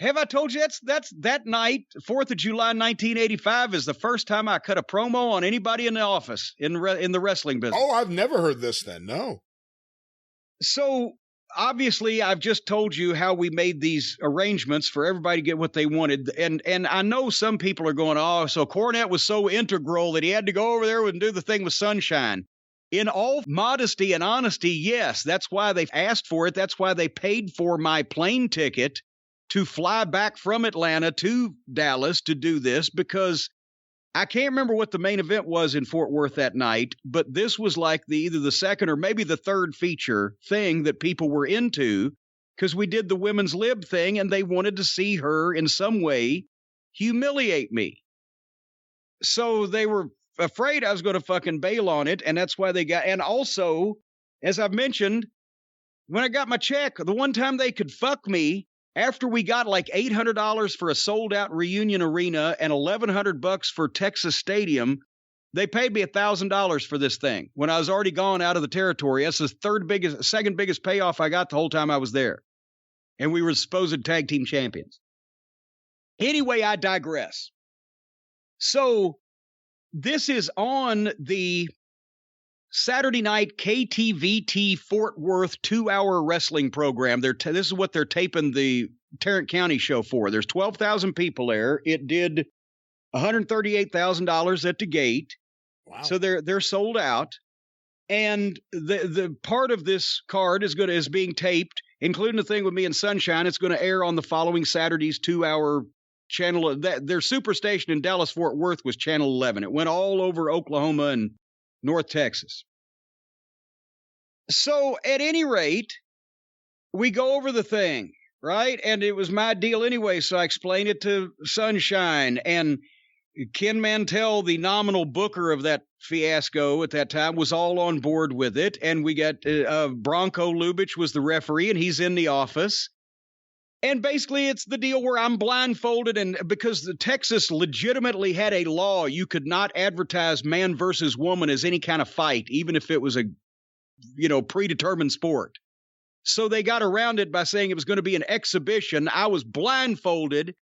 Have I told you that's that night, 4th of July, 1985, is the first time I cut a promo on anybody in the office in the wrestling business. Oh, I've never heard this then. No. So obviously, I've just told you how we made these arrangements for everybody to get what they wanted. And I know some people are going, oh, so Cornette was so integral that he had to go over there and do the thing with Sunshine. In all modesty and honesty, yes, that's why they asked for it. That's why they paid for my plane ticket to fly back from Atlanta to Dallas to do this, because I can't remember what the main event was in Fort Worth that night, but this was like either the second or maybe the third feature thing that people were into, because we did the women's lib thing and they wanted to see her in some way humiliate me. So they were afraid I was going to fucking bail on it, and that's why they got. And also, as I've mentioned, when I got my check, the one time they could fuck me, after we got like $800 for a sold-out Reunion Arena and $1,100 for Texas Stadium, they paid me $1,000 for this thing when I was already gone out of the territory. That's the second biggest payoff I got the whole time I was there. And we were supposed tag team champions. Anyway, I digress. So this is on the Saturday night KTVT Fort Worth 2-hour wrestling program. This is what they're taping the Tarrant County show for. There's 12,000 people there. It did $138,000 at the gate. Wow. So they're sold out. And the part of this card is being taped, including the thing with me and Sunshine. It's going to air on the following Saturday's 2-hour channel. Their superstation in Dallas Fort Worth was Channel 11. It went all over Oklahoma and North Texas. So at any rate, we go over the thing, right? And it was my deal anyway, so I explained it to Sunshine. And Ken Mantell, the nominal booker of that fiasco at that time, was all on board with it. And we got Bronco Lubitsch was the referee, and he's in the office. And basically, it's the deal where I'm blindfolded, and because the Texas legitimately had a law, you could not advertise man versus woman as any kind of fight, even if it was a, predetermined sport. So they got around it by saying it was going to be an exhibition. I was blindfolded,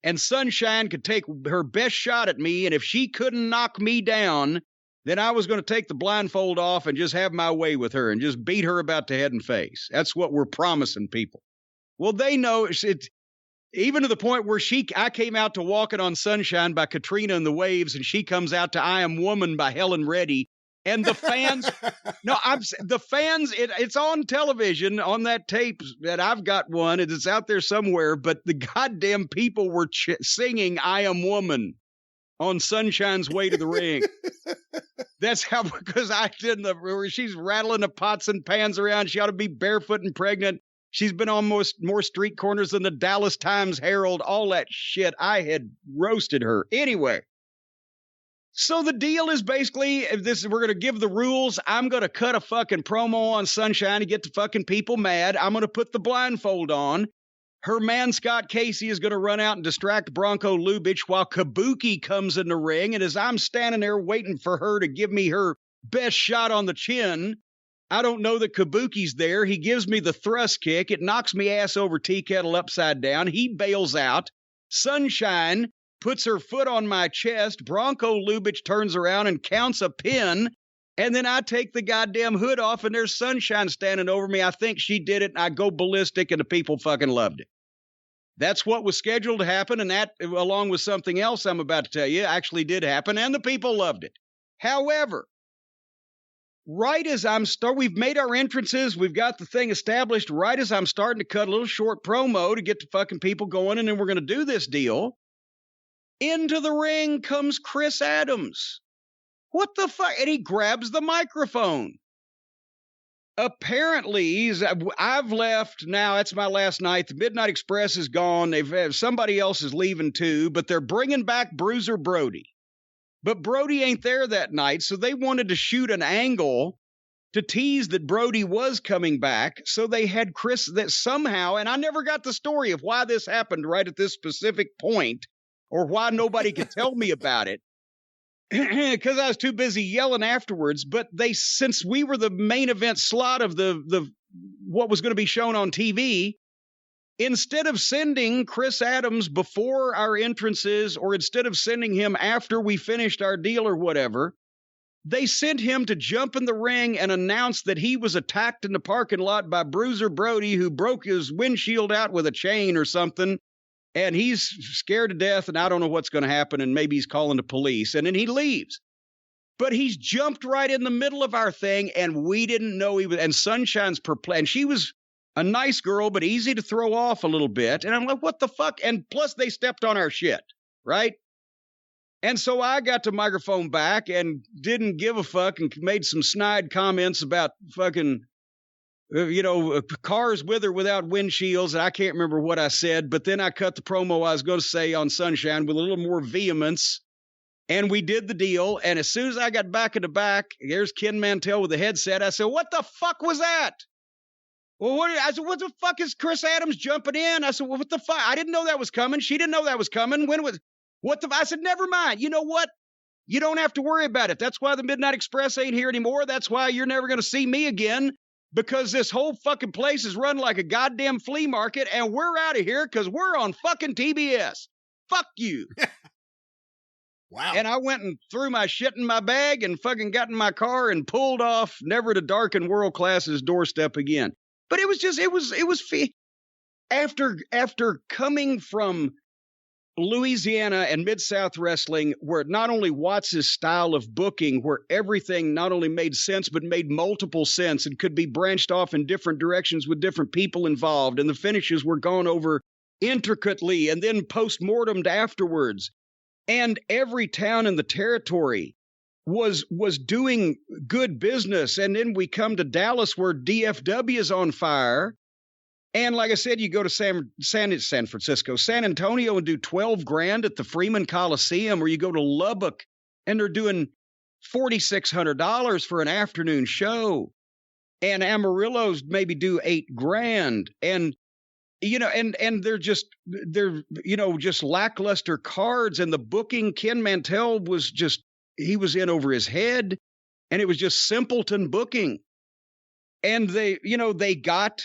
and Sunshine could take her best shot at me, and if she couldn't knock me down, then I was going to take the blindfold off and just have my way with her and just beat her about the head and face. That's what we're promising people. Well, they know it, even to the point where I came out to Walking on Sunshine by Katrina and the Waves, and she comes out to I Am Woman by Helen Reddy. And the fans, it's on television on that tape that I've got one. It's out there somewhere, but the goddamn people were singing I Am Woman on Sunshine's way to the ring. That's how, because I did where she's rattling the pots and pans around. She ought to be barefoot and pregnant. She's been on more street corners than the Dallas Times-Herald, all that shit. I had roasted her. Anyway, so the deal is basically, we're going to give the rules. I'm going to cut a fucking promo on Sunshine to get the fucking people mad. I'm going to put the blindfold on. Her man, Scott Casey, is going to run out and distract Bronco Lubitsch while Kabuki comes in the ring. And as I'm standing there waiting for her to give me her best shot on the chin, I don't know that Kabuki's there. He gives me the thrust kick. It knocks me ass over tea kettle upside down. He bails out. Sunshine puts her foot on my chest. Bronco Lubitsch turns around and counts a pin. And then I take the goddamn hood off, and there's Sunshine standing over me. I think she did it, and I go ballistic, and the people fucking loved it. That's what was scheduled to happen, and that, along with something else I'm about to tell you, actually did happen, and the people loved it. However, right as we've made our entrances, we've got the thing established. Right as I'm starting to cut a little short promo to get the fucking people going, and then we're going to do this deal, into the ring comes Chris Adams. What the fuck? And he grabs the microphone. Apparently, I've left now. It's my last night. The Midnight Express is gone. Somebody else is leaving too, but they're bringing back Bruiser Brody. But Brody ain't there that night, so they wanted to shoot an angle to tease that Brody was coming back. So they had Chris that somehow, and I never got the story of why this happened right at this specific point, or why nobody could tell me about it, because I was too busy yelling afterwards. But since we were the main event slot of the what was going to be shown on TV, instead of sending Chris Adams before our entrances, or instead of sending him after we finished our deal or whatever, they sent him to jump in the ring and announce that he was attacked in the parking lot by Bruiser Brody, who broke his windshield out with a chain or something. And he's scared to death, and I don't know what's going to happen, and maybe he's calling the police. And then he leaves. But he's jumped right in the middle of our thing, and we didn't know he was. And Sunshine's perplexed. And she was a nice girl, but easy to throw off a little bit. And I'm like, what the fuck? And plus, they stepped on our shit, right? And so I got the microphone back and didn't give a fuck and made some snide comments about fucking, cars with or without windshields. And I can't remember what I said, but then I cut the promo I was going to say on Sunshine with a little more vehemence. And we did the deal. And as soon as I got back in the back, here's Ken Mantell with the headset. I said, what the fuck was that? Well, I said, what the fuck is Chris Adams jumping in? I said, well, what the fuck? I didn't know that was coming. She didn't know that was coming. I said, never mind. You know what? You don't have to worry about it. That's why the Midnight Express ain't here anymore. That's why you're never going to see me again, because this whole fucking place is run like a goddamn flea market, and we're out of here because we're on fucking TBS. Fuck you. Wow. And I went and threw my shit in my bag and fucking got in my car and pulled off, never to darken World Class's doorstep again. But it was after coming from Louisiana and Mid-South Wrestling, where not only Watts' style of booking, where everything not only made sense, but made multiple sense and could be branched off in different directions with different people involved, and the finishes were gone over intricately and then post-mortemed afterwards. And every town in the territory was doing good business. And then we come to Dallas, where DFW is on fire. And like I said, you go to San Antonio and do $12,000 at the Freeman Coliseum, or you go to Lubbock and they're doing $4,600 for an afternoon show. And Amarillo's maybe do $8,000. And, and they're just lackluster cards. And the booking, Ken Mantell he was in over his head, and it was just simpleton booking. And they got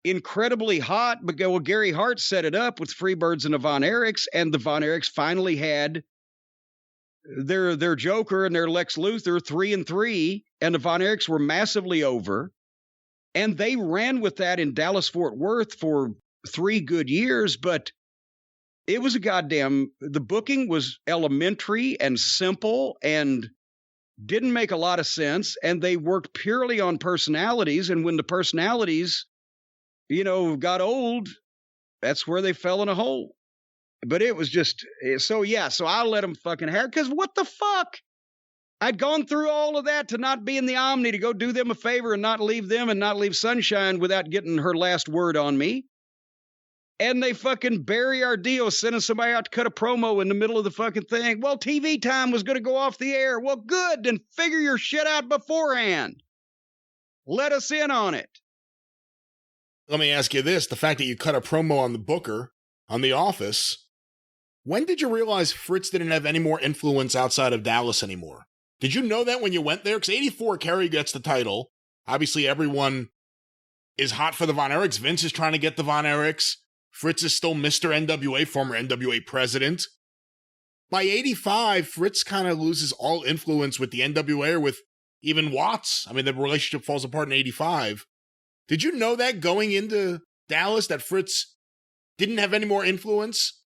incredibly hot, but Gary Hart set it up with Freebirds and the Von Erichs, and the Von Erichs finally had their Joker and their Lex Luthor 3-3, and the Von Erichs were massively over, and they ran with that in Dallas-Fort Worth for 3 good years. But it was the booking was elementary and simple and didn't make a lot of sense, and they worked purely on personalities, and when the personalities got old, that's where they fell in a hole. But it was just, so I let them fucking have, because what the fuck? I'd gone through all of that to not be in the Omni, to go do them a favor and not leave them and not leave Sunshine without getting her last word on me. And they fucking bury our deal, sending somebody out to cut a promo in the middle of the fucking thing. Well, TV time was going to go off the air. Well, good, then figure your shit out beforehand. Let us in on it. Let me ask you this. The fact that you cut a promo on the Booker, on The Office, when did you realize Fritz didn't have any more influence outside of Dallas anymore? Did you know that when you went there? Because 84, Kerry gets the title. Obviously, everyone is hot for the Von Erichs. Vince is trying to get the Von Erichs. Fritz is still Mr. NWA, former NWA president. By 85, Fritz kind of loses all influence with the NWA or with even Watts. I mean, the relationship falls apart in 85. Did you know that going into Dallas, that Fritz didn't have any more influence?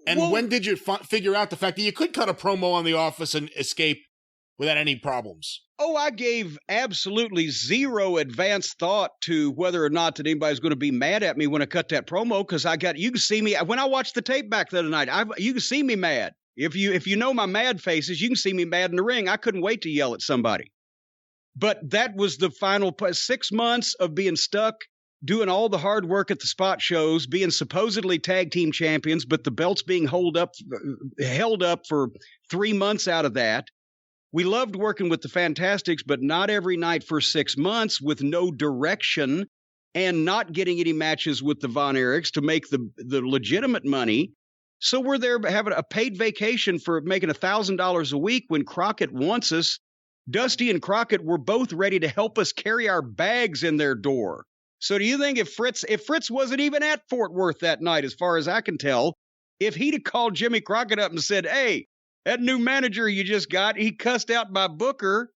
And when did you figure out the fact that you could cut a promo on The Office and escape without any problems? Oh, I gave absolutely zero advance thought to whether or not that anybody's going to be mad at me when I cut that promo, because you can see me when I watched the tape back the other night. You can see me mad. If you know my mad faces, you can see me mad in the ring. I couldn't wait to yell at somebody. But that was the final 6 months of being stuck, doing all the hard work at the spot shows, being supposedly tag team champions, but the belts being held up for 3 months out of that. We loved working with the Fantastics, but not every night for 6 months, with no direction and not getting any matches with the Von Erichs to make the legitimate money. So we're there having a paid vacation for making $1,000 a week when Crockett wants us. Dusty and Crockett were both ready to help us carry our bags in their door. So do you think if Fritz wasn't even at Fort Worth that night, as far as I can tell, if he'd have called Jimmy Crockett up and said, hey, that new manager you just got, he cussed out my booker,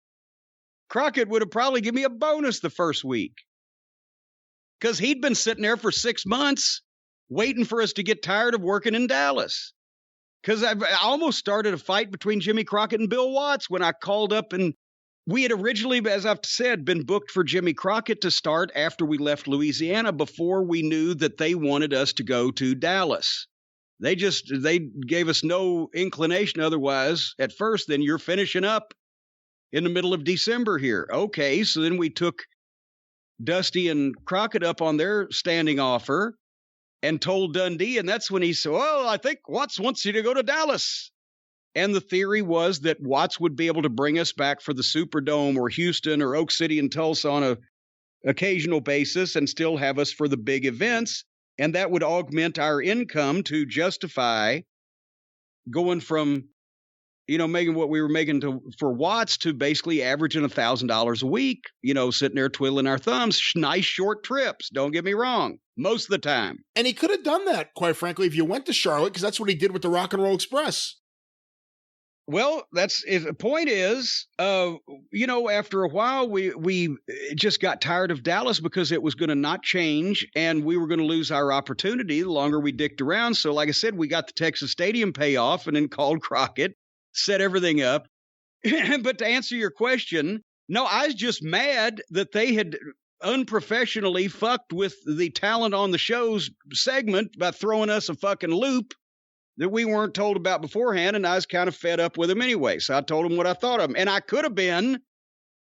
Crockett would have probably given me a bonus the first week. Because he'd been sitting there for 6 months waiting for us to get tired of working in Dallas. Because I almost started a fight between Jimmy Crockett and Bill Watts when I called up, and we had originally, as I've said, been booked for Jimmy Crockett to start after we left Louisiana, before we knew that they wanted us to go to Dallas. They gave us no inclination otherwise at first than you're finishing up in the middle of December here. Okay, so then we took Dusty and Crockett up on their standing offer and told Dundee, and that's when he said, well, I think Watts wants you to go to Dallas. And the theory was that Watts would be able to bring us back for the Superdome or Houston or Oak City and Tulsa on a occasional basis and still have us for the big events. And that would augment our income to justify going from, making what we were making for Watts to basically averaging $1,000 a week, sitting there twiddling our thumbs. Nice short trips. Don't get me wrong. Most of the time. And he could have done that, quite frankly, if you went to Charlotte, because that's what he did with the Rock and Roll Express. Well, the point is, after a while, we just got tired of Dallas because it was going to not change and we were going to lose our opportunity the longer we dicked around. So like I said, we got the Texas Stadium payoff and then called Crockett, set everything up. But to answer your question, no, I was just mad that they had unprofessionally fucked with the talent on the show's segment by throwing us a fucking loop that we weren't told about beforehand, and I was kind of fed up with him anyway. So I told him what I thought of him. And I could have been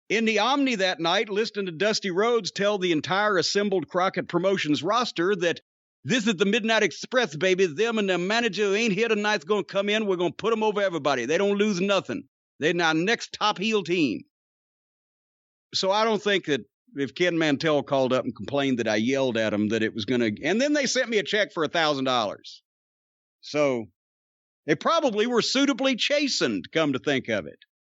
in the Omni that night listening to Dusty Rhodes tell the entire assembled Crockett Promotions roster that this is the Midnight Express, baby. Them and the manager who ain't here tonight's going to come in. We're going to put them over everybody. They don't lose nothing. They're our next top heel team. So I don't think that if Ken Mantell called up and complained that I yelled at him that it was going to, and then they sent me a check for $1,000. So they probably were suitably chastened, come to think of it.